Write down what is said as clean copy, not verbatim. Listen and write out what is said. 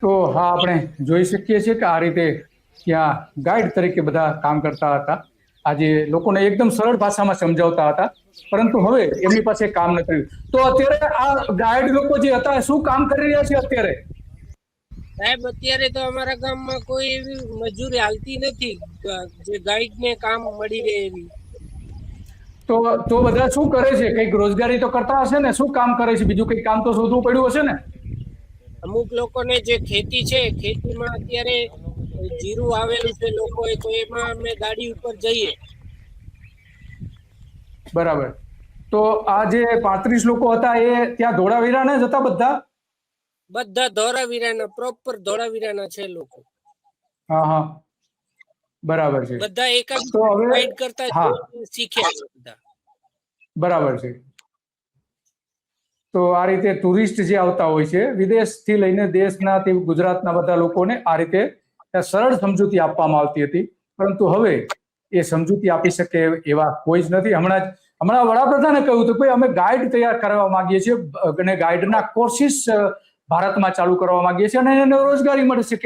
તો હા, આપણે જોઈ શકીએ છીએ કે આ રીતે ત્યાં ગાઈડ તરીકે બધા કામ કરતા હતા. આજે લોકોને એકદમ સરળ ભાષામાં સમજાવતા હતા, પરંતુ હવે એમની પાસે કામ નથી રહ્યું. તો અત્યારે આ ગાઈડ લોકો જે હતા શું કામ કરી રહ્યા છે અત્યારે? સાહેબ, અત્યારે તો અમારા ગામમાં કોઈ એવી મજૂરી હાલતી નથી જે ગાઈડ ને કામ મળી રહે એવી. તો બધા શું કરે છે? કઈક રોજગારી તો કરતા હશે ને? શું કામ કરે છે? બીજું કઈ કામ તો શોધવું પડ્યું હશે ને? અમુક લોકોને જે ખેતી છે, ખેતીમાં અત્યારે જીરું આવેલું છે લોકોએ, તો એમાં અમે ગાડી ઉપર જઈએ. બરાબર. તો આ જે 35 લોકો હતા એ ત્યાં ધોળાવીરાના જ હતા બધા? બધા ધોળાવીરાના, પ્રોપર ધોળાવીરાના છે લોકો. હા હા, બરાબર છે. બધા તો હવે ગાઈડ કરતા હા, શીખ્યા છે બધા. બરાબર છે. તો આ રીતે ટુરિસ્ટ જે આવતા હોય છે વિદેશથી લઈને દેશના તે ગુજરાતના બધા લોકોને આ રીતે સરળ સમજૂતી આપવામાં આવતી હતી, પરંતુ હવે એ સમજૂતી આપી શકે એવા કોઈ જ નથી. હમણાં વડાપ્રધાને કહ્યું હતું કે અમે ગાઈડ તૈયાર કરવા માંગીએ છીએ અને ગાઈડના કોર્સિસ ભારતમાં ચાલુ કરવા માંગીએ છીએ અને એને રોજગારી મળશે.